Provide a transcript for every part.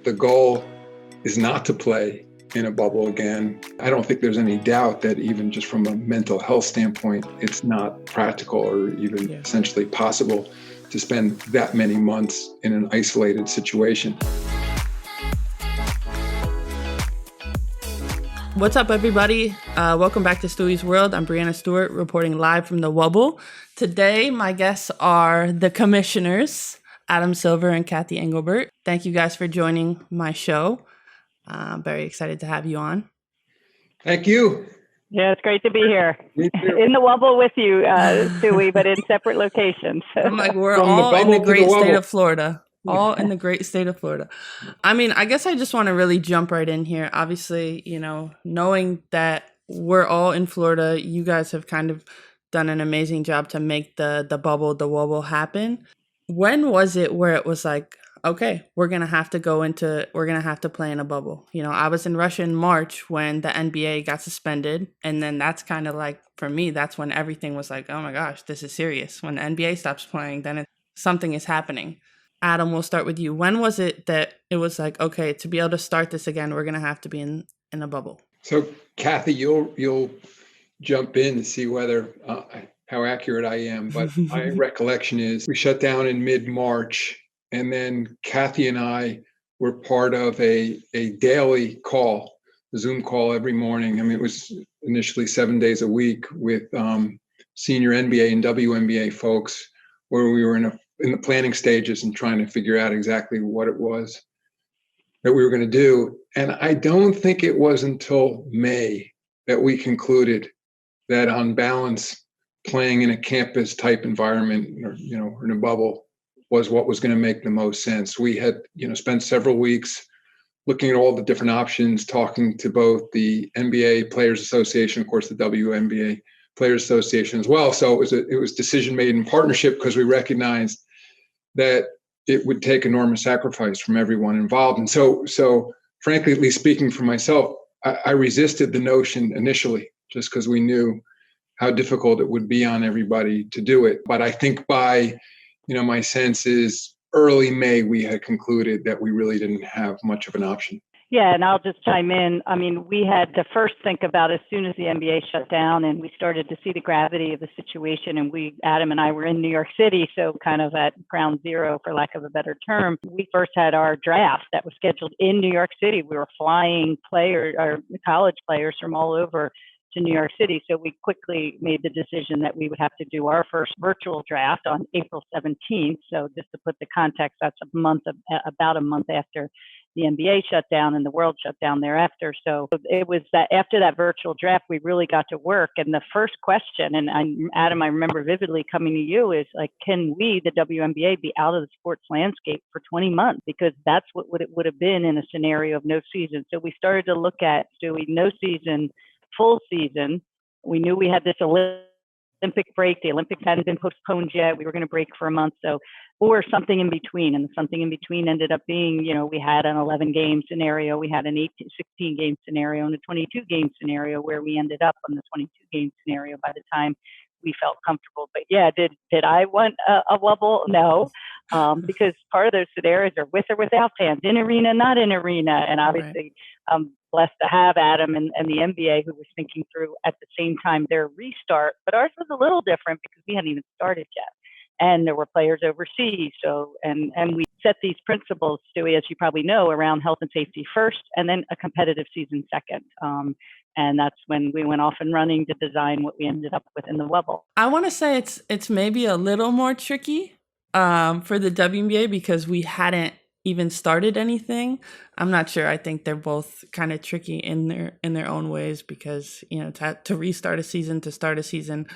the goal is not to play in a bubble again. I don't think there's any doubt that even just from a mental health standpoint, it's not practical or even essentially possible to spend that many months in an isolated situation. What's up, everybody? Welcome back to STEWIE'S World. I'm Breanna Stewart, reporting live from the Wubble. Today, my guests are the commissioners, Adam Silver and Cathy Engelbert. Thank you guys for joining my show. I'm very excited to have you on. Thank you. Yeah, it's great to be here. Me too. In the Wubble with you, Stewie, but in separate locations. I'm like, we're From the all in the bubble to great the state Wubble. of Florida. All in the great state of Florida. I mean, I guess I just want to really jump right in here. Obviously, you know, knowing that we're all in Florida, you guys have kind of done an amazing job to make the Wubble happen. When was it where it was like, okay, we're going to have to play in a bubble? You know, I was in Russia in March when the NBA got suspended. And then that's kind of like, for me, that's when everything was like, oh my gosh, this is serious. When the NBA stops playing, then something is happening. Adam, we'll start with you. When was it that it was like, okay, to be able to start this again, we're going to have to be in a bubble? So, Cathy, you'll jump in to see whether how accurate I am. But my recollection is we shut down in mid-March, and then Cathy and I were part of a daily call, a Zoom call every morning. I mean, it was initially 7 days a week with senior NBA and WNBA folks, where we were in the planning stages and trying to figure out exactly what it was that we were going to do. And I don't think it was until May that we concluded that on balance, playing in a campus type environment or, you know, in a bubble was what was going to make the most sense. We had, you know, spent several weeks looking at all the different options, talking to both the NBA Players Association, of course, the WNBA Players Association as well. So it was decision made in partnership because we recognized that it would take enormous sacrifice from everyone involved. And so frankly, at least speaking for myself, I resisted the notion initially just because we knew how difficult it would be on everybody to do it. But I think by, you know, my sense is early May, we had concluded that we really didn't have much of an option. Yeah, and I'll just chime in. I mean, we had to first think about as soon as the NBA shut down and we started to see the gravity of the situation, and Adam and I were in New York City, so kind of at ground zero, for lack of a better term. We first had our draft that was scheduled in New York City. We were flying college players from all over to New York City. So we quickly made the decision that we would have to do our first virtual draft on April 17th. So just to put the context, that's about a month after the NBA shut down and the world shut down thereafter. So it was that after that virtual draft, we really got to work. And the first question, and Adam, I remember vividly coming to you, is like, can we, the WNBA, be out of the sports landscape for 20 months? Because that's what it would have been in a scenario of no season. So we started to look at, no season, full season. We knew we had this Olympic break. The Olympics hadn't been postponed yet. We were going to break for a month. Or something in between. And something in between ended up being, you know, we had an 11-game scenario, we had an 16-game scenario, and a 22-game scenario, where we ended up on the 22-game scenario by the time we felt comfortable. But yeah, did I want a Wubble? No, because part of those scenarios are with or without fans, in arena, not in arena. And obviously, I'm blessed to have Adam and the NBA, who was thinking through at the same time their restart. But ours was a little different because we hadn't even started yet. And there were players overseas. So, and we set these principles, Stewie, as you probably know, around health and safety first, and then a competitive season second. And that's when we went off and running to design what we ended up with in the Wubble. I want to say it's maybe a little more tricky for the WNBA because we hadn't even started anything. I'm not sure. I think they're both kind of tricky in their own ways because, you know, to restart a season, to start a season,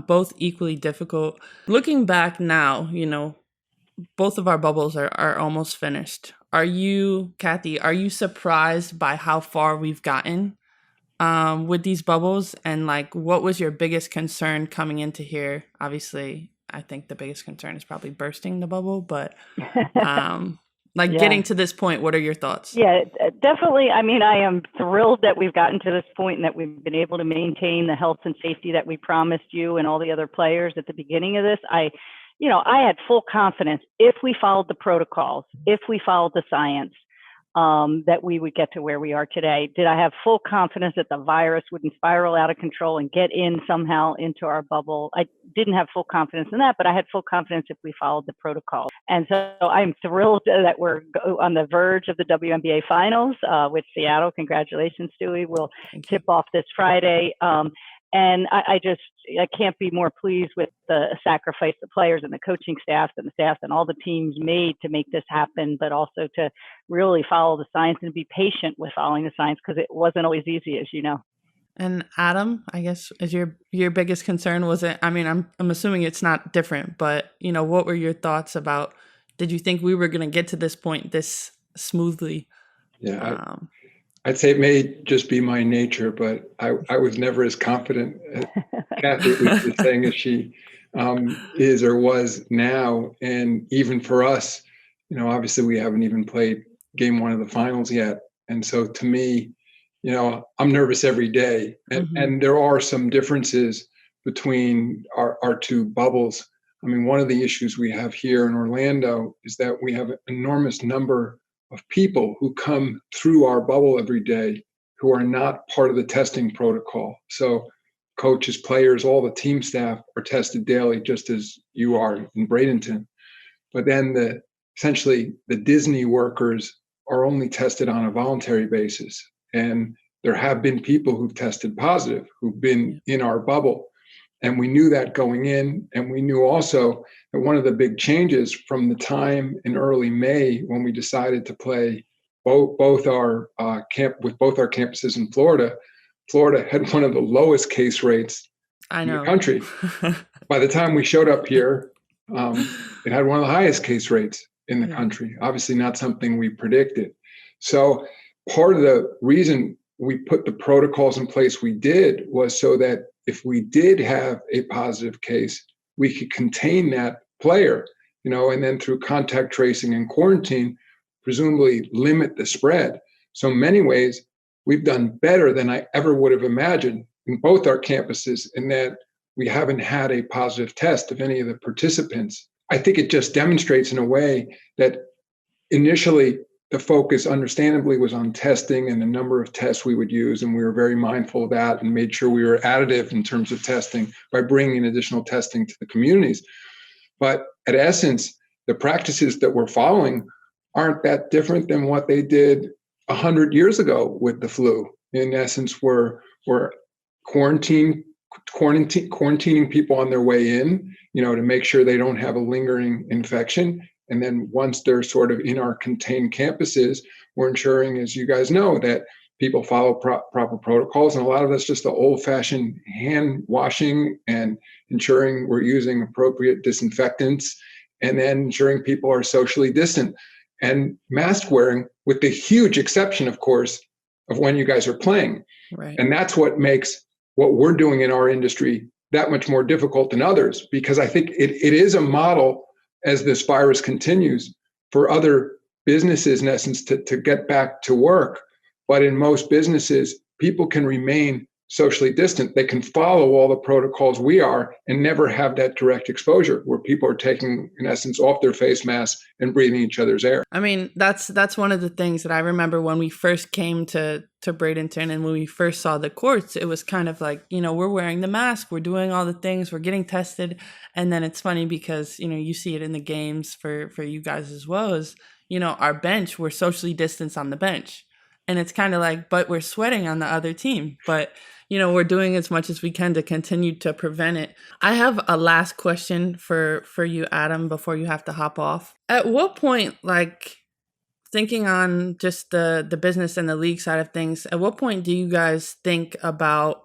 both equally difficult. Looking back now, you know, both of our bubbles are almost finished. Cathy, are you surprised by how far we've gotten with these bubbles? And like, what was your biggest concern coming into here? Obviously, I think the biggest concern is probably bursting the bubble, but getting to this point, what are your thoughts? Yeah, definitely. I mean, I am thrilled that we've gotten to this point and that we've been able to maintain the health and safety that we promised you and all the other players at the beginning of this. I had full confidence if we followed the protocols, if we followed the science, that we would get to where we are today. Did I have full confidence that the virus wouldn't spiral out of control and get in somehow into our bubble? I didn't have full confidence in that, but I had full confidence if we followed the protocol. And so I'm thrilled that we're on the verge of the WNBA finals with Seattle. Congratulations, Stewie. We'll tip off this Friday. And I can't be more pleased with the sacrifice the players and the coaching staff and all the teams made to make this happen, but also to really follow the science and be patient with following the science, because it wasn't always easy, as you know. And Adam, I guess, is your biggest concern, was it? I mean, I'm assuming it's not different, but what were your thoughts about? Did you think we were going to get to this point this smoothly? Yeah, I'd say it may just be my nature, but I was never as confident as Cathy was saying as she is or was now. And even for us, obviously we haven't even played game one of the finals yet. And so to me, I'm nervous every day. And there are some differences between our two bubbles. I mean, one of the issues we have here in Orlando is that we have an enormous number of people who come through our bubble every day who are not part of the testing protocol. So coaches, players, all the team staff are tested daily, just as you are in Bradenton. But then essentially the Disney workers are only tested on a voluntary basis. And there have been people who've tested positive, who've been in our bubble. And we knew that going in. And we knew also that one of the big changes from the time in early May when we decided to play both our campuses in Florida, Florida had one of the lowest case rates in the country. By the time we showed up here, it had one of the highest case rates in the country. Obviously not something we predicted. So part of the reason we put the protocols in place we did was so that if we did have a positive case, we could contain that player, and then through contact tracing and quarantine, presumably limit the spread. So in many ways, we've done better than I ever would have imagined in both our campuses, in that we haven't had a positive test of any of the participants. I think it just demonstrates in a way that initially the focus understandably was on testing and the number of tests we would use. And we were very mindful of that and made sure we were additive in terms of testing by bringing additional testing to the communities. But at essence, the practices that we're following aren't that different than what they did 100 years ago with the flu. In essence, we're quarantining people on their way in, to make sure they don't have a lingering infection. And then once they're sort of in our contained campuses, we're ensuring, as you guys know, that people follow proper protocols. And a lot of that's just the old-fashioned hand washing and ensuring we're using appropriate disinfectants, and then ensuring people are socially distant and mask wearing, with the huge exception, of course, of when you guys are playing. Right. And that's what makes what we're doing in our industry that much more difficult than others, because I think it is a model, as this virus continues, for other businesses, in essence, to get back to work. But in most businesses, people can remain socially distant. They can follow all the protocols we are and never have that direct exposure where people are taking, in essence, off their face masks and breathing each other's air. I mean, that's one of the things that I remember when we first came to Bradenton and when we first saw the courts. It was kind of like, we're wearing the mask, we're doing all the things, we're getting tested. And then it's funny because, you see it in the games for you guys as well as, our bench, we're socially distanced on the bench. And it's kind of like, but we're sweating on the other team. But, we're doing as much as we can to continue to prevent it. I have a last question for you, Adam, before you have to hop off. At what point, thinking on just the business and the league side of things, at what point do you guys think about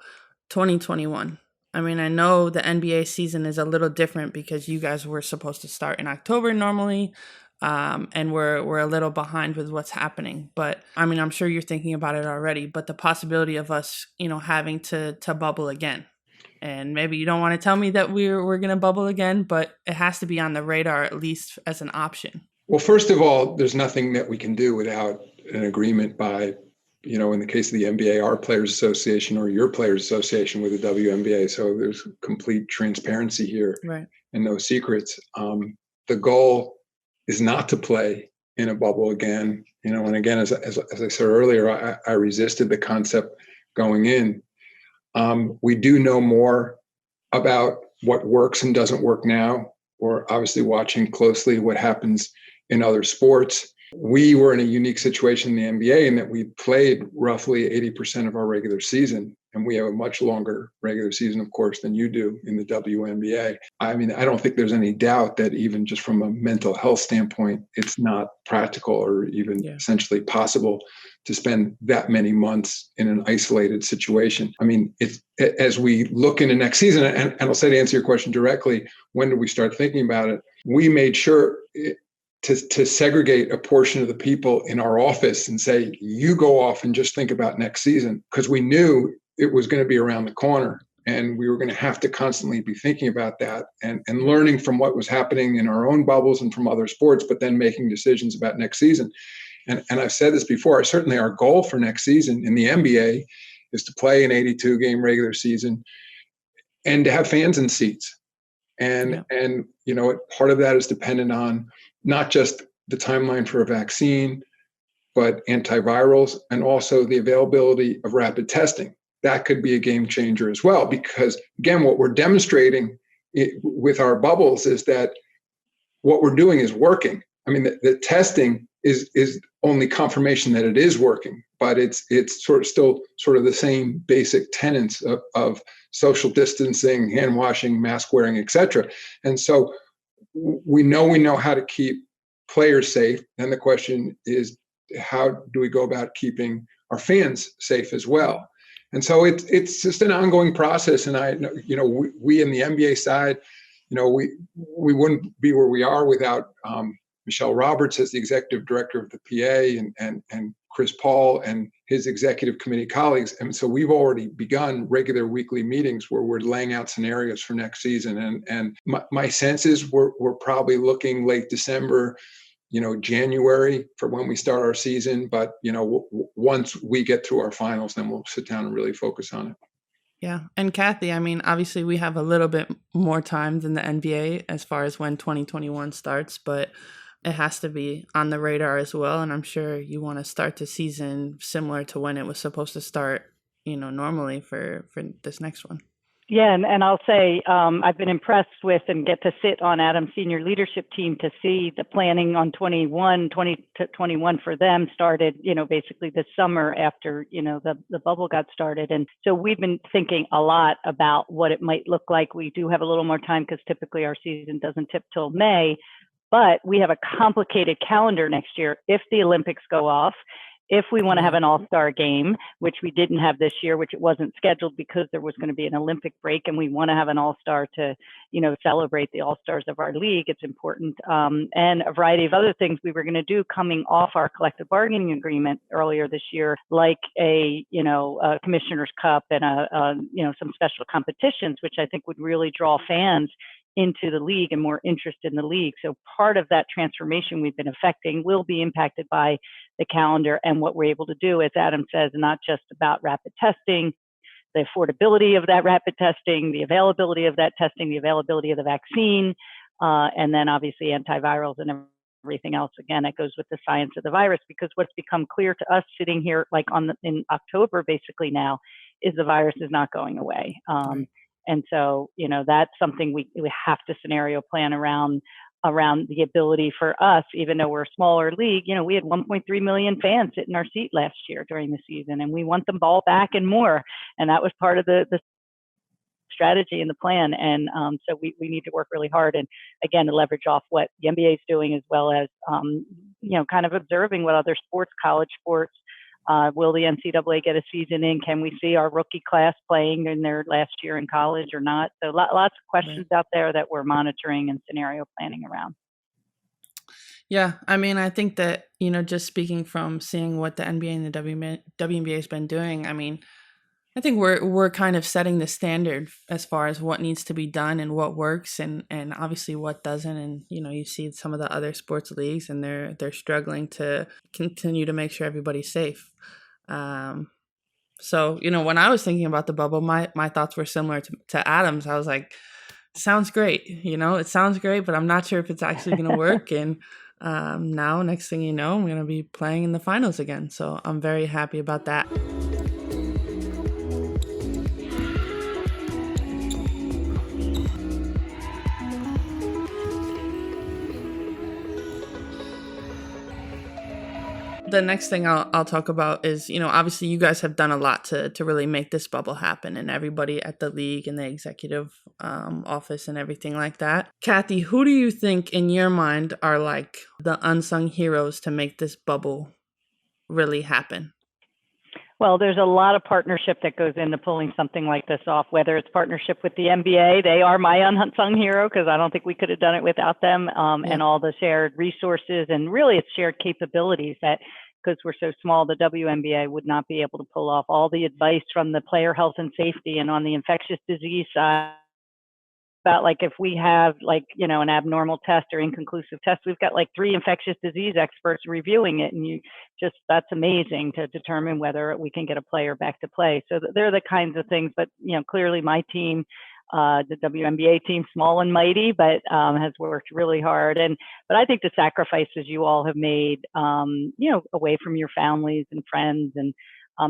2021? I mean, I know the NBA season is a little different because you guys were supposed to start in October normally. And we're a little behind with what's happening. But I mean, I'm sure you're thinking about it already, but the possibility of us, having to bubble again. And maybe you don't want to tell me that we're going to bubble again, but it has to be on the radar, at least as an option. Well, first of all, there's nothing that we can do without an agreement by, in the case of the NBA, our Players Association, or your Players Association with the WNBA. So there's complete transparency here, right, and no secrets. The goal is not to play in a bubble again. And again, as I said earlier, I resisted the concept going in. We do know more about what works and doesn't work now. We're obviously watching closely what happens in other sports. We were in a unique situation in the NBA in that we played roughly 80% of our regular season, and we have a much longer regular season, of course, than you do in the WNBA. I mean, I don't think there's any doubt that even just from a mental health standpoint, it's not practical or even essentially possible to spend that many months in an isolated situation. I mean, as we look into next season, and I'll say, to answer your question directly, when did we start thinking about it? We made sure to segregate a portion of the people in our office and say, you go off and just think about next season, because we knew it was going to be around the corner and we were going to have to constantly be thinking about that and learning from what was happening in our own bubbles and from other sports, but then making decisions about next season. And I've said this before, certainly our goal for next season in the NBA is to play an 82-game regular season and to have fans in seats. And part of that is dependent on not just the timeline for a vaccine, but antivirals and also the availability of rapid testing. That could be a game changer as well, because again, what we're demonstrating with our bubbles is that what we're doing is working. I mean, the testing is only confirmation that it is working, but it's still the same basic tenets of social distancing, hand washing, mask wearing, et cetera. And so we know how to keep players safe. And the question is, how do we go about keeping our fans safe as well? And so it's just an ongoing process. And we in the NBA side, we wouldn't be where we are without Michelle Roberts as the executive director of the PA and Chris Paul and his executive committee colleagues. And so we've already begun regular weekly meetings where we're laying out scenarios for next season. And my sense is we're probably looking late December, January for when we start our season. But, once we get through our finals, then we'll sit down and really focus on it. Yeah. And Cathy, I mean, obviously we have a little bit more time than the NBA as far as when 2021 starts, but it has to be on the radar as well. And I'm sure you want to start the season similar to when it was supposed to start, normally for this next one. Yeah, and I'll say I've been impressed with and get to sit on Adam's senior leadership team to see the planning on 20 to 21 for them started, basically this summer after, the bubble got started. And so we've been thinking a lot about what it might look like. We do have a little more time because typically our season doesn't tip till May, but we have a complicated calendar next year if the Olympics go off. If we want to have an all-star game, which we didn't have this year, which it wasn't scheduled because there was going to be an Olympic break, and we want to have an all-star to, celebrate the all-stars of our league, it's important. And a variety of other things we were going to do coming off our collective bargaining agreement earlier this year, like a Commissioner's Cup and some special competitions, which I think would really draw fans into the league and more interest in the league. So part of that transformation we've been affecting will be impacted by the calendar and what we're able to do, as Adam says, not just about rapid testing, the affordability of that rapid testing, the availability of that testing, the availability of the vaccine, and then obviously antivirals and everything else. Again, that goes with the science of the virus, because what's become clear to us sitting here like in October basically now is the virus is not going away. And so, that's something we have to scenario plan around the ability for us, even though we're a smaller league. We had 1.3 million fans sit in our seat last year during the season, and we want them all back and more. And that was part of the strategy and the plan. And so we need to work really hard. And again, to leverage off what the NBA is doing, as well as, kind of observing what other sports, college sports, will the NCAA get a season in? Can we see our rookie class playing in their last year in college or not? So lots of questions out there that we're monitoring and scenario planning around. Yeah, I mean, I think that, just speaking from seeing what the NBA and the WNBA has been doing, I mean, I think we're kind of setting the standard as far as what needs to be done and what works and obviously what doesn't. And, you see some of the other sports leagues and they're struggling to continue to make sure everybody's safe. So, when I was thinking about the bubble, my thoughts were similar to Adam's. I was like, sounds great. It sounds great, but I'm not sure if it's actually going to work. And Now, next thing you know, I'm going to be playing in the finals again. So I'm very happy about that. The next thing I'll talk about is, obviously you guys have done a lot to really make this bubble happen, and everybody at the league and the executive office and everything like that. Cathy, who do you think in your mind are like the unsung heroes to make this bubble really happen? Well, there's a lot of partnership that goes into pulling something like this off, whether it's partnership with the NBA. They are my unsung hero because I don't think we could have done it without them, and all the shared resources, and really it's shared capabilities that, because we're so small, the WNBA would not be able to pull off all the advice from the player health and safety, and on the infectious disease side, about like if we have like, an abnormal test or inconclusive test, we've got like 3 infectious disease experts reviewing it. And that's amazing to determine whether we can get a player back to play. So they're the kinds of things, but, clearly my team, the WNBA team, small and mighty, but has worked really hard. But I think the sacrifices you all have made, away from your families and friends, and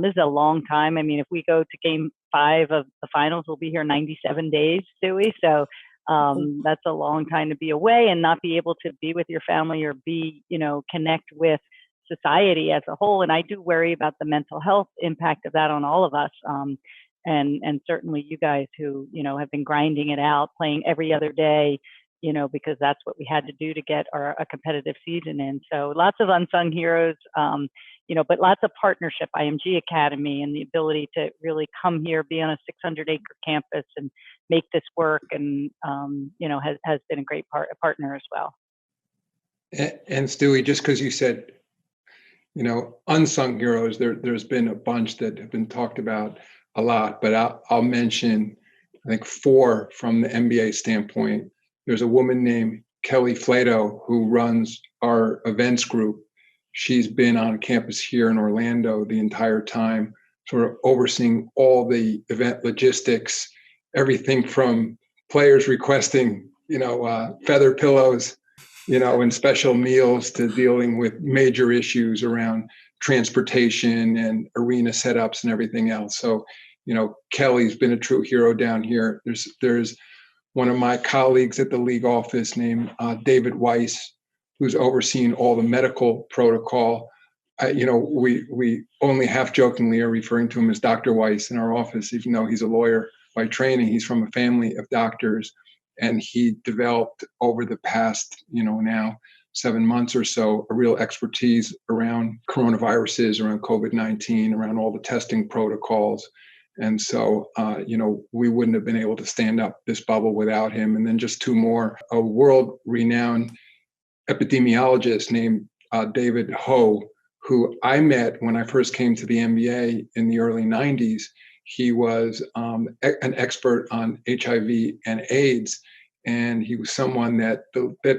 this is a long time. I mean, if we go to game 5 of the finals, we'll be here 97 days, Stewie. So that's a long time to be away and not be able to be with your family or connect with society as a whole. And I do worry about the mental health impact of that on all of us. And certainly you guys who, have been grinding it out, playing every other day, because that's what we had to do to get a competitive season in. So lots of unsung heroes, but lots of partnership, IMG Academy, and the ability to really come here, be on a 600-acre campus and make this work, and, has been a great partner as well. And Stewie, just because you said, unsung heroes, there's been a bunch that have been talked about a lot, but I'll mention, I think 4 from the NBA standpoint. There's a woman named Kelly Flato who runs our events group. She's been on campus here in Orlando the entire time, sort of overseeing all the event logistics, everything from players requesting, feather pillows, and special meals, to dealing with major issues around transportation and arena setups and everything else. So, Kelly's been a true hero down here. There's one of my colleagues at the league office named David Weiss, who's overseeing all the medical protocol. We only half jokingly are referring to him as Dr. Weiss in our office, even though he's a lawyer by training. He's from a family of doctors, and he developed over the past, now 7 months or so, a real expertise around coronaviruses, around COVID-19, around all the testing protocols. And so, we wouldn't have been able to stand up this bubble without him. And then just 2 more, a world-renowned epidemiologist named David Ho, who I met when I first came to the NBA in the early 90s. He was an expert on HIV and AIDS, and he was someone that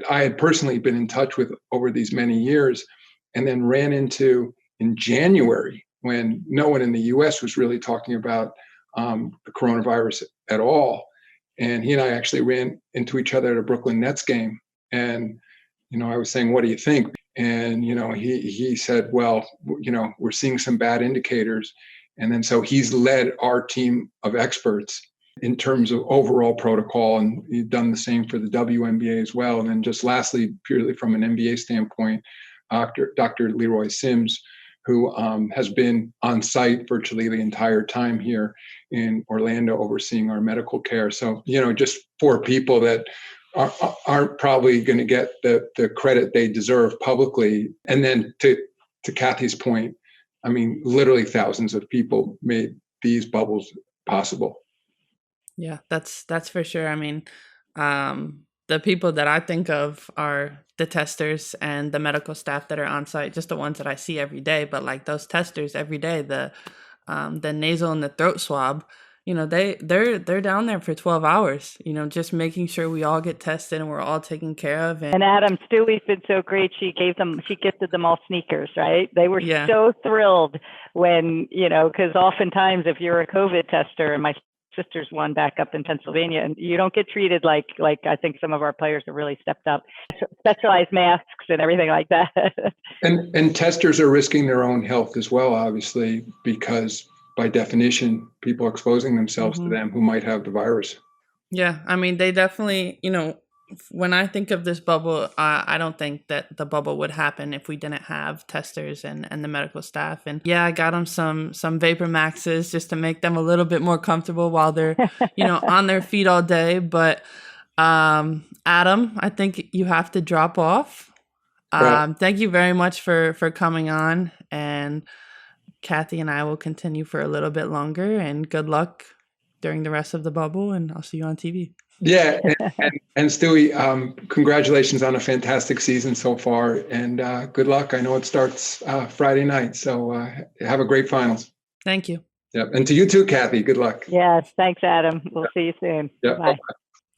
I had personally been in touch with over these many years, and then ran into in January when no one in the US was really talking about the coronavirus at all. And he and I actually ran into each other at a Brooklyn Nets game. And I was saying, what do you think? And, he said, well, we're seeing some bad indicators. And then so he's led our team of experts in terms of overall protocol, and he's done the same for the WNBA as well. And then just lastly, purely from an NBA standpoint, Dr. Leroy Sims, who has been on site virtually the entire time here in Orlando overseeing our medical care. So, just 4 people that aren't probably going to get the credit they deserve publicly. And then to Cathy's point, I mean, literally thousands of people made these bubbles possible. Yeah, that's for sure. I mean, the people that I think of are the testers and the medical staff that are on site, just the ones that I see every day. But like those testers every day, the nasal and the throat swab, they're down there for 12 hours, just making sure we all get tested and we're all taken care of. And Adam, Stewie's been so great. She gifted them all sneakers, right? They were so thrilled when, because oftentimes if you're a COVID tester, and my sisters won back up in Pennsylvania, and you don't get treated like I think some of our players have really stepped up, specialized masks and everything like that. And testers are risking their own health as well, obviously, because by definition, people are exposing themselves to them who might have the virus. Yeah, I mean, they definitely, when I think of this bubble, I don't think that the bubble would happen if we didn't have testers and the medical staff. And yeah, I got them some Vapor Maxes just to make them a little bit more comfortable while they're, on their feet all day. But Adam, I think you have to drop off. Right. Thank you very much for coming on. And Cathy and I will continue for a little bit longer. And good luck during the rest of the bubble. And I'll see you on TV. Yeah, and Stewie, congratulations on a fantastic season so far, and good luck. I know it starts Friday night, so have a great finals. Thank you. Yep, and to you too, Cathy. Good luck. Yes, thanks, Adam. We'll see you soon. Yep. Bye.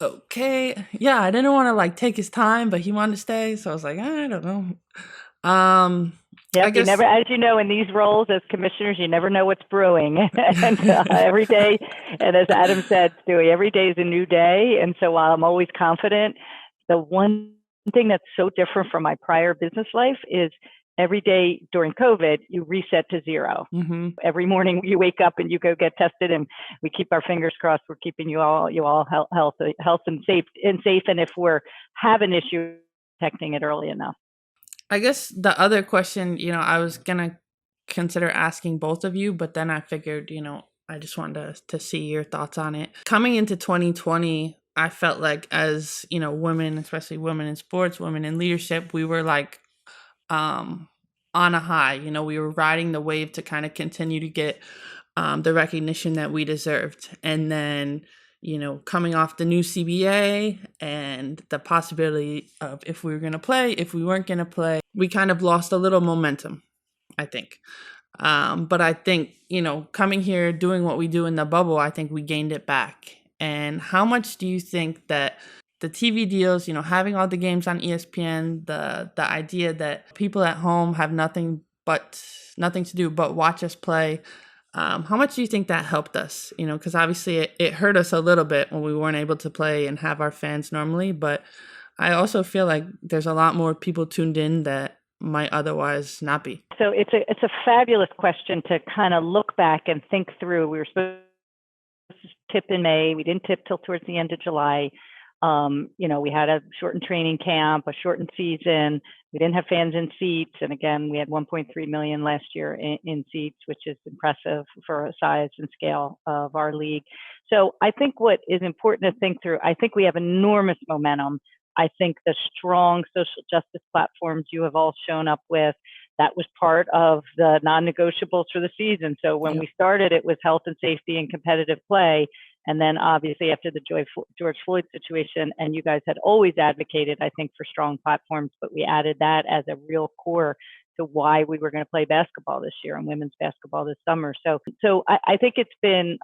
Okay. Yeah, I didn't want to take his time, but he wanted to stay, so I was like, I don't know. Yep, I guess, you never, as you know, in these roles as commissioners, you never know what's brewing. And every day, and as Adam said, Stewie, every day is a new day. And so while I'm always confident, the one thing that's so different from my prior business life is every day during COVID, you reset to zero. Mm-hmm. Every morning you wake up and you go get tested, and we keep our fingers crossed. We're keeping you all health and safe. And if we're have an issue, detecting it early enough. I guess the other question, I was going to consider asking both of you, but then I figured, I just wanted to see your thoughts on it. Coming into 2020, I felt like as, women, especially women in sports, women in leadership, we were on a high. We were riding the wave to kind of continue to get the recognition that we deserved. And then, coming off the new CBA and the possibility of if we were going to play, if we weren't going to play, we kind of lost a little momentum, I think. But I think, coming here, doing what we do in the bubble, I think we gained it back. And how much do you think that the TV deals, having all the games on ESPN, the idea that people at home have nothing to do but watch us play, how much do you think that helped us? Because obviously it hurt us a little bit when we weren't able to play and have our fans normally. But I also feel like there's a lot more people tuned in that might otherwise not be. So it's a fabulous question to kind of look back and think through. We were supposed to tip in May. We didn't tip till towards the end of July. We had a shortened training camp, a shortened season. We didn't have fans in seats. And again, we had 1.3 million last year in seats, which is impressive for a size and scale of our league. So I think what is important to think through, I think we have enormous momentum. I think the strong social justice platforms you have all shown up with, that was part of the non-negotiables for the season. So when we started, it was health and safety and competitive play. And then obviously after the George Floyd situation, and you guys had always advocated, I think, for strong platforms, but we added that as a real core to why we were going to play basketball this year and women's basketball this summer. So I think it's been,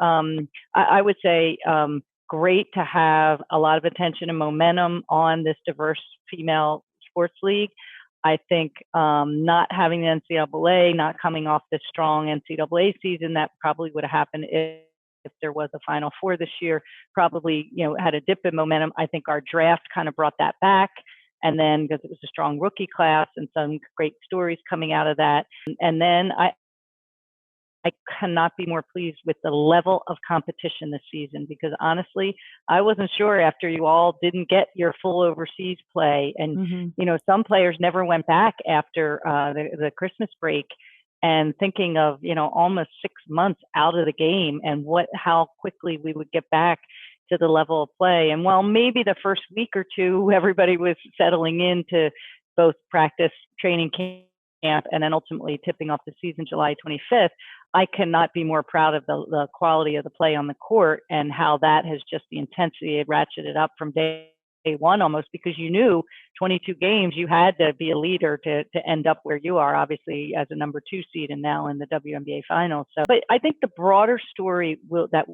I would say, great to have a lot of attention and momentum on this diverse female sports league. I think not having the NCAA, not coming off this strong NCAA season, that probably would have happened if there was a Final Four this year, probably, had a dip in momentum. I think our draft kind of brought that back. And then because it was a strong rookie class and some great stories coming out of that. And then I cannot be more pleased with the level of competition this season, because honestly, I wasn't sure after you all didn't get your full overseas play. And, some players never went back after the Christmas break, and thinking of, almost 6 months out of the game and how quickly we would get back to the level of play. And while maybe the first week or two, everybody was settling into both practice, training camp, and then ultimately tipping off the season July 25th, I cannot be more proud of the quality of the play on the court and how that has just, the intensity had ratcheted up from day one almost, because you knew 22 games, you had to be a leader to end up where you are, obviously as a number 2 seed and now in the WNBA finals. So, but I think the broader story that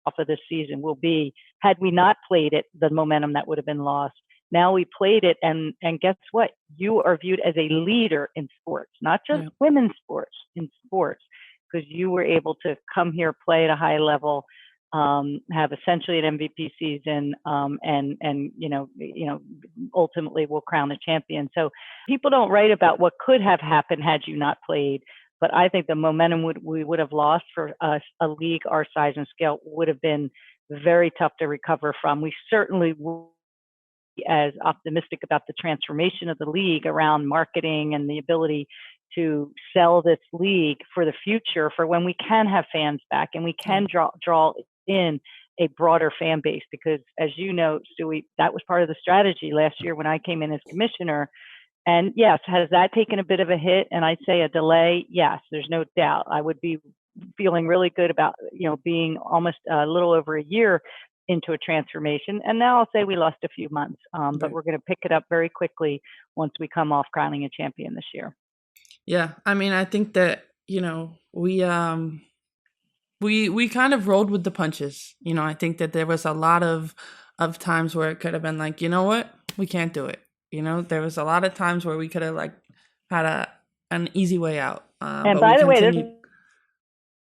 off of this season will be, had we not played it, the momentum that would have been lost. Now we played it, and guess what? You are viewed as a leader in sports, not just women's sports, in sports, because you were able to come here, play at a high level, have essentially an MVP season, and ultimately will crown a champion. So people don't write about what could have happened had you not played, but I think the momentum we would have lost for a league our size and scale would have been very tough to recover from. We certainly would be as optimistic about the transformation of the league around marketing and the ability to sell this league for the future, for when we can have fans back and we can draw in a broader fan base. Because as you know, Stewie, that was part of the strategy last year when I came in as commissioner. And yes, has that taken a bit of a hit? And I'd say a delay. Yes, there's no doubt. I would be feeling really good about, being almost a little over a year into a transformation. And now I'll say we lost a few months, but we're going to pick it up very quickly once we come off crowning a champion this year. Yeah, I mean, I think that, we kind of rolled with the punches. I think that there was a lot of times where it could have been like, you know what, we can't do it. There was a lot of times where we could have had an easy way out. And by the way, this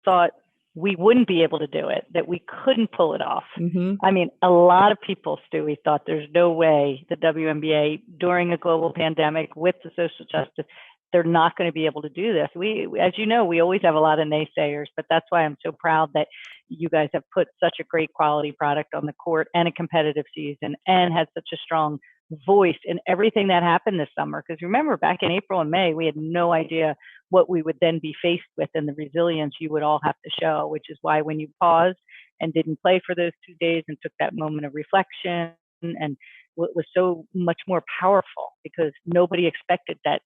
thought we wouldn't be able to do it, that we couldn't pull it off. Mm-hmm. I mean, a lot of people, Stewie, thought there's no way the WNBA during a global pandemic with the social justice, they're not going to be able to do this. We, as you know, we always have a lot of naysayers, but that's why I'm so proud that you guys have put such a great quality product on the court and a competitive season and had such a strong voice in everything that happened this summer. Because remember, back in April and May, we had no idea what we would then be faced with and the resilience you would all have to show, which is why when you paused and didn't play for those 2 days and took that moment of reflection, and what was so much more powerful, because nobody expected that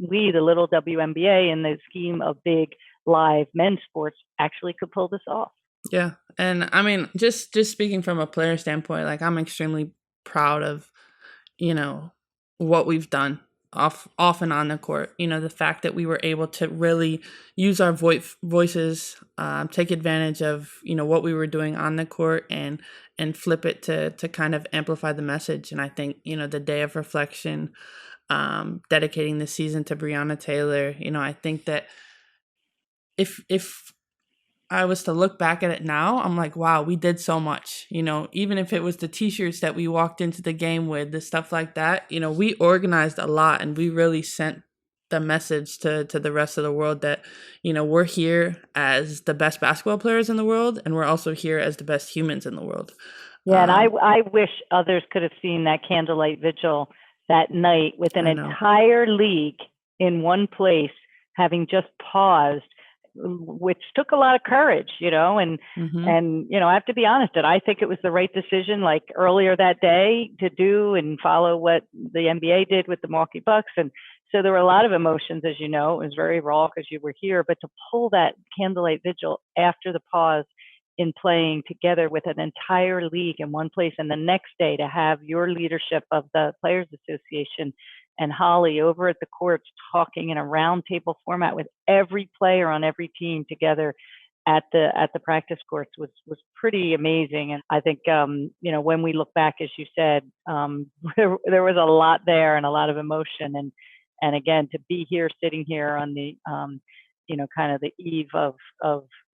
we, the little WNBA, in the scheme of big live men's sports, actually could pull this off. Yeah. And I mean, just speaking from a player standpoint, I'm extremely proud of, what we've done off and on the court. The fact that we were able to really use our voices, take advantage of, what we were doing on the court and flip it to kind of amplify the message. And I think, the day of reflection, dedicating the season to Breanna Taylor, I think that if I was to look back at it now, I'm like, wow, we did so much. Even if it was the t-shirts that we walked into the game with, the stuff like that, we organized a lot, and we really sent the message to the rest of the world that, we're here as the best basketball players in the world, and we're also here as the best humans in the world. Yeah, and I wish others could have seen that candlelight vigil that night with an entire league in one place, having just paused, which took a lot of courage, and I have to be honest, that I think it was the right decision, like earlier that day, to do and follow what the NBA did with the Milwaukee Bucks. And so there were a lot of emotions, as you know. It was very raw because you were here, but to pull that candlelight vigil after the pause in playing together with an entire league in one place, and the next day to have your leadership of the Players Association and Holly over at the courts talking in a roundtable format with every player on every team together at the practice courts was pretty amazing. And I think when we look back, as you said, there was a lot there and a lot of emotion, and again, to be here, sitting here on the kind of the eve of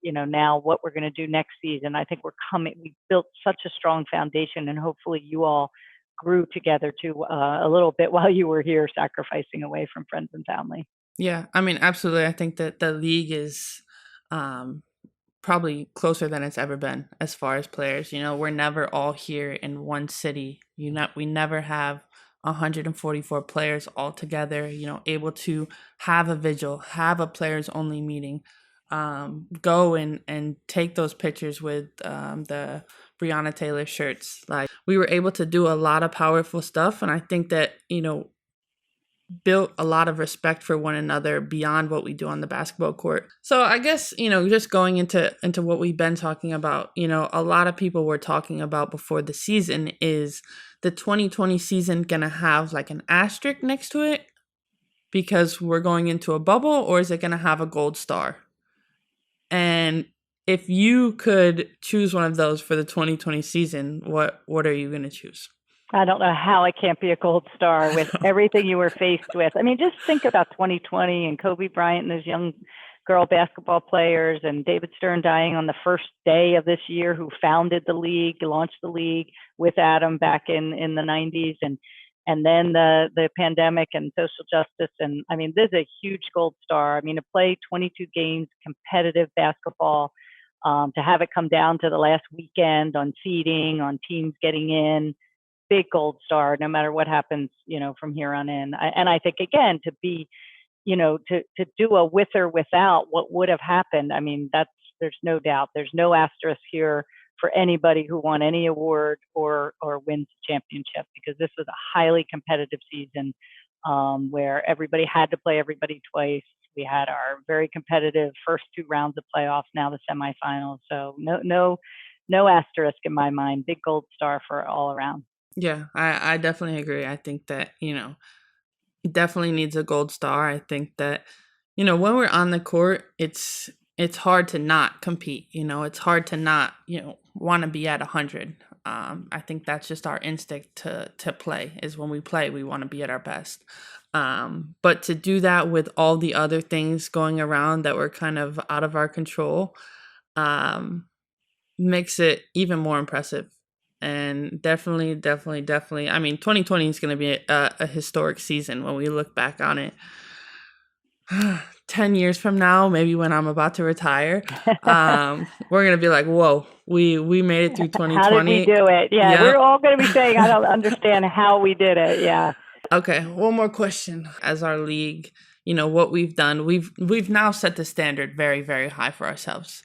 now what we're going to do next season. I think we built such a strong foundation, and hopefully you all grew together too a little bit while you were here, sacrificing away from friends and family. Yeah, I mean, absolutely. I think that the league is probably closer than it's ever been as far as players. We're never all here in one city. We never have 144 players all together, able to have a vigil, have a players only meeting, go and take those pictures with the Breanna Taylor shirts. We were able to do a lot of powerful stuff. And I think that, built a lot of respect for one another beyond what we do on the basketball court. So I guess, just going into what we've been talking about, a lot of people were talking about before the season, is the 2020 season going to have an asterisk next to it because we're going into a bubble, or is it going to have a gold star? And if you could choose one of those for the 2020 season, what are you going to choose? I don't know how it can't be a gold star with everything you were faced with. I mean, just think about 2020 and Kobe Bryant and those young girl basketball players, and David Stern dying on the first day of this year, who founded the league, launched the league with Adam back in the 90s, and then the pandemic and social justice. And I mean, this is a huge gold star. I mean, to play 22 games, competitive basketball, to have it come down to the last weekend on seeding, on teams getting in, big gold star, no matter what happens, from here on in. And I think, again, to be, to do a with or without what would have happened. I mean, there's no doubt. There's no asterisk here for anybody who won any award or wins the championship, because this was a highly competitive season, where everybody had to play everybody twice. We had our very competitive first 2 rounds of playoffs, now the semifinals. So no asterisk in my mind. Big gold star for all around. Yeah, I definitely agree. I think that, definitely needs a gold star. I think that, when we're on the court, it's hard to not compete. It's hard to not, want to be at 100. I think that's just our instinct to play, is when we play, we want to be at our best. But to do that with all the other things going around that were kind of out of our control, makes it even more impressive. And definitely, I mean, 2020 is going to be a historic season when we look back on it. 10 years from now, maybe when I'm about to retire, we're going to be like, whoa, we made it through 2020. How did we do it? Yeah, we're all going to be saying, I don't understand how we did it. Yeah. Okay, one more question. As our league, what we've done, we've now set the standard very, very high for ourselves.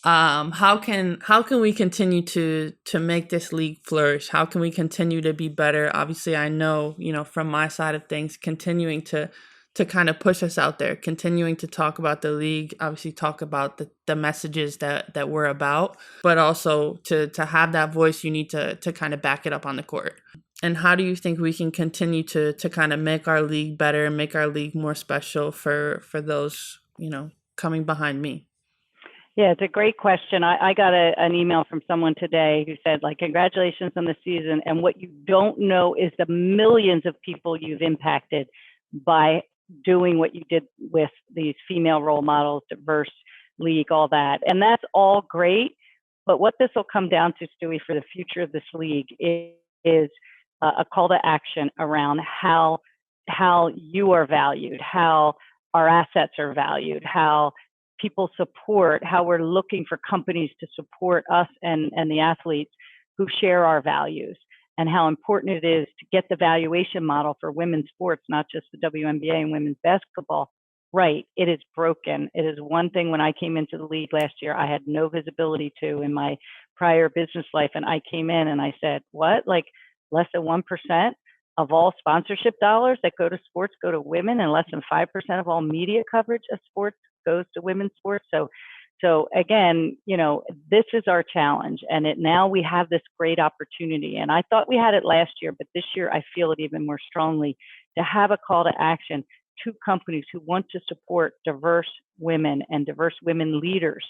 How can we continue to make this league flourish? How can we continue to be better? Obviously, I know, from my side of things, continuing to kind of push us out there, continuing to talk about the league, obviously talk about the messages that we're about, but also to have that voice, you need to kind of back it up on the court. And how do you think we can continue to kind of make our league better, make our league more special for those, coming behind me? Yeah, it's a great question. I got an email from someone today who said, congratulations on the season. And what you don't know is the millions of people you've impacted by doing what you did with these female role models, diverse league, all that. And that's all great. But what this will come down to, Stewie, for the future of this league is a call to action around how you are valued, how our assets are valued, how people support, how we're looking for companies to support us and the athletes who share our values, and how important it is to get the valuation model for women's sports, not just the WNBA and women's basketball, right. It is broken. It is one thing when I came into the league last year, I had no visibility to in my prior business life. And I came in and I said, what? Less than 1% of all sponsorship dollars that go to sports go to women, and less than 5% of all media coverage of sports goes to women's sports. So again, this is our challenge, and now we have this great opportunity. And I thought we had it last year, but this year I feel it even more strongly, to have a call to action to companies who want to support diverse women and diverse women leaders.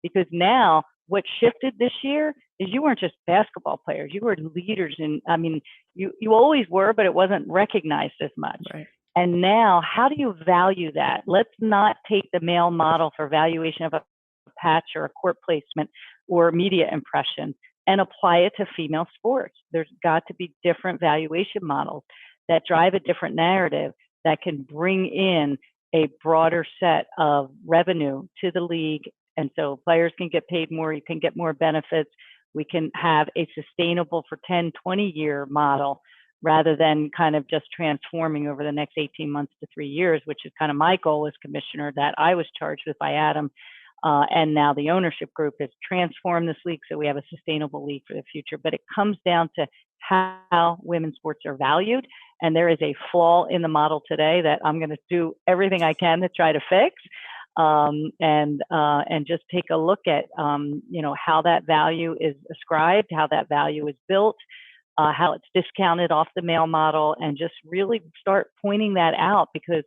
Because now what shifted this year is you weren't just basketball players, you were leaders. And I mean, you always were, but it wasn't recognized as much. Right. And now, how do you value that? Let's not take the male model for valuation of a patch or a court placement or media impression and apply it to female sports. There's got to be different valuation models that drive a different narrative that can bring in a broader set of revenue to the league. And so players can get paid more, you can get more benefits. We can have a sustainable for 10, 20-year model, rather than kind of just transforming over the next 18 months to 3 years, which is kind of my goal as commissioner that I was charged with by Adam. And now the ownership group has transformed this league so we have a sustainable league for the future. But it comes down to how women's sports are valued. And there is a flaw in the model today that I'm going to do everything I can to try to fix. And just take a look at, how that value is ascribed, how that value is built, how it's discounted off the male model, and just really start pointing that out, because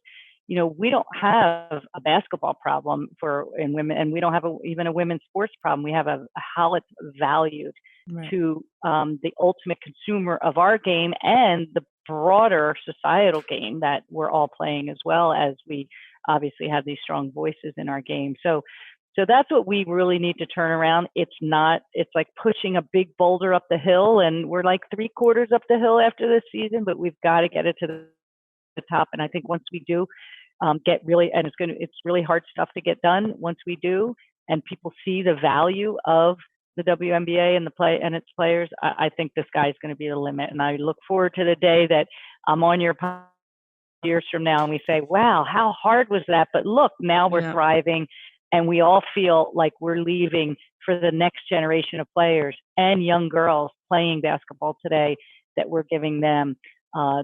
we don't have a basketball problem in women, and we don't have even a women's sports problem. We have how it's valued Right. to the ultimate consumer of our game and the broader societal game that we're all playing, as well as we obviously have these strong voices in our game. So that's what we really need to turn around. It's like pushing a big boulder up the hill, and we're like 3/4 up the hill after this season, but we've got to get it to the top. And I think once we do it's really hard stuff to get done. Once we do, and people see the value of the WNBA and its players, I think the sky is going to be the limit. And I look forward to the day that I'm on your podcast years from now and we say, wow, how hard was that? But look, now we're thriving, and we all feel like we're leaving for the next generation of players and young girls playing basketball today, that we're giving them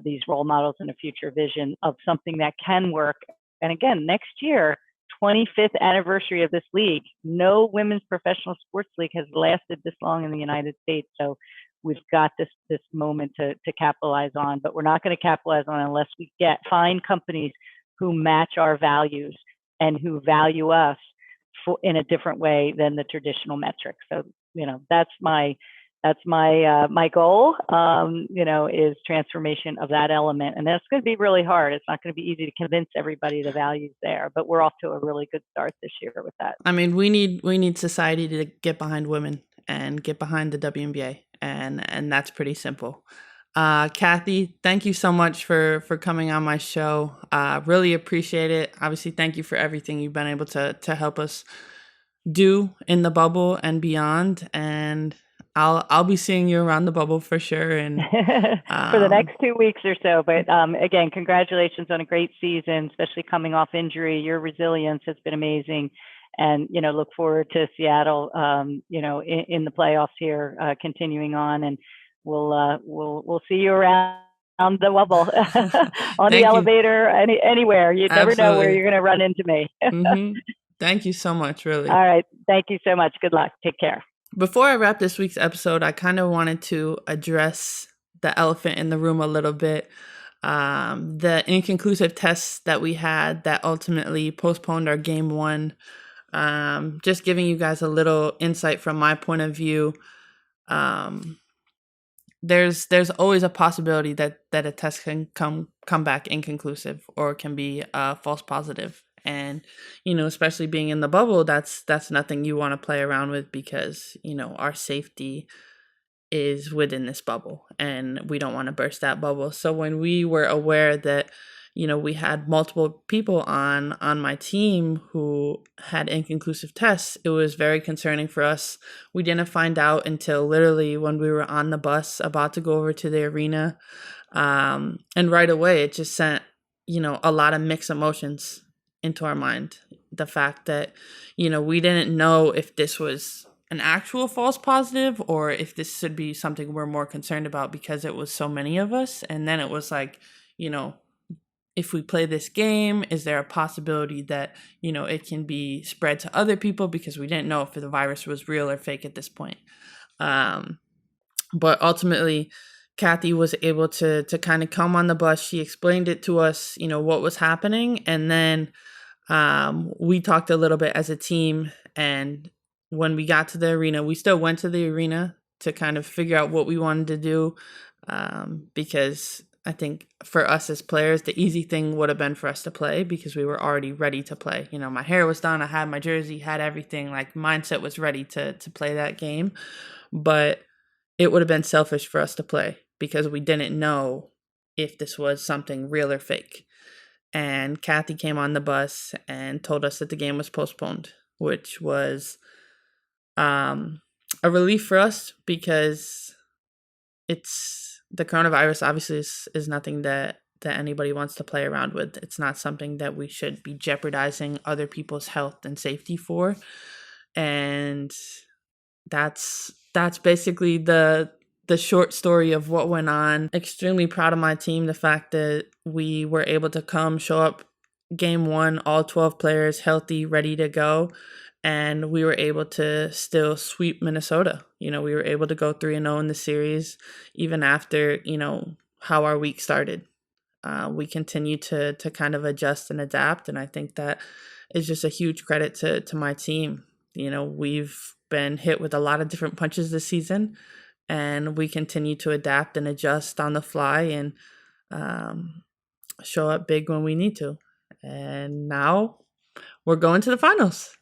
these role models and a future vision of something that can work. And again, next year, 25th anniversary of this league. No women's professional sports league has lasted this long in the United States. So we've got this moment to capitalize on, but we're not going to capitalize on unless we find companies who match our values and who value us in a different way than the traditional metrics. So, that's my goal, is transformation of that element. And that's going to be really hard. It's not going to be easy to convince everybody the value's there, but we're off to a really good start this year with that. I mean, we need society to get behind women and get behind the WNBA. And that's pretty simple. Cathy, thank you so much for coming on my show. Really appreciate it. Obviously, thank you for everything you've been able to help us do in the bubble and beyond. And I'll be seeing you around the bubble for sure. And for the next 2 weeks or so. But again, congratulations on a great season, especially coming off injury. Your resilience has been amazing. And, look forward to Seattle, in the playoffs here, continuing on. And we'll see you around the bubble on the elevator, anywhere. You never know where you're going to run into me. Mm-hmm. Thank you so much, really. All right. Thank you so much. Good luck. Take care. Before I wrap this week's episode, I kind of wanted to address the elephant in the room a little bit. The inconclusive tests that we had that ultimately postponed our game 1. Just giving you guys a little insight from my point of view. There's always a possibility that a test can come back inconclusive or can be false positive. And, especially being in the bubble, that's nothing you want to play around with, because, our safety is within this bubble and we don't want to burst that bubble. So when we were aware that, we had multiple people on my team who had inconclusive tests, it was very concerning for us. We didn't find out until literally when we were on the bus about to go over to the arena. And right away, it just sent, a lot of mixed emotions into our mind. The fact that, we didn't know if this was an actual false positive or if this should be something we're more concerned about, because it was so many of us. And then it was like, if we play this game, is there a possibility that, it can be spread to other people, because we didn't know if the virus was real or fake at this point. But ultimately, Cathy was able to kind of come on the bus. She explained it to us, what was happening. And then we talked a little bit as a team. And when we got to the arena, we still went to the arena to kind of figure out what we wanted to do, because I think for us as players, the easy thing would have been for us to play, because we were already ready to play. My hair was done. I had my jersey, had everything. Like, mindset was ready to play that game. But it would have been selfish for us to play, because we didn't know if this was something real or fake. And Cathy came on the bus and told us that the game was postponed, which was a relief for us, because the coronavirus obviously is nothing that anybody wants to play around with. It's not something that we should be jeopardizing other people's health and safety for. And that's basically the short story of what went on. Extremely proud of my team. The fact that we were able to show up game 1, all 12 players healthy, ready to go. And we were able to still sweep Minnesota. We were able to go 3-0 in the series, even after, how our week started. We continue to kind of adjust and adapt. And I think that is just a huge credit to my team. We've been hit with a lot of different punches this season, and we continue to adapt and adjust on the fly and show up big when we need to. And now we're going to the finals.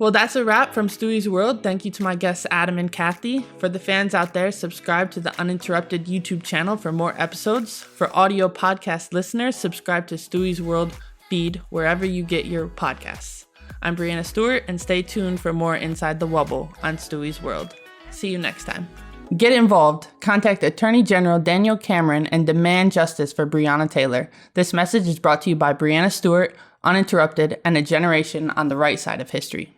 Well, that's a wrap from Stewie's World. Thank you to my guests, Adam and Cathy. For the fans out there, subscribe to the Uninterrupted YouTube channel for more episodes. For audio podcast listeners, subscribe to Stewie's World feed wherever you get your podcasts. I'm Breanna Stewart, and stay tuned for more Inside the Wubble on Stewie's World. See you next time. Get involved. Contact Attorney General Daniel Cameron and demand justice for Breonna Taylor. This message is brought to you by Breanna Stewart, Uninterrupted, and a generation on the right side of history.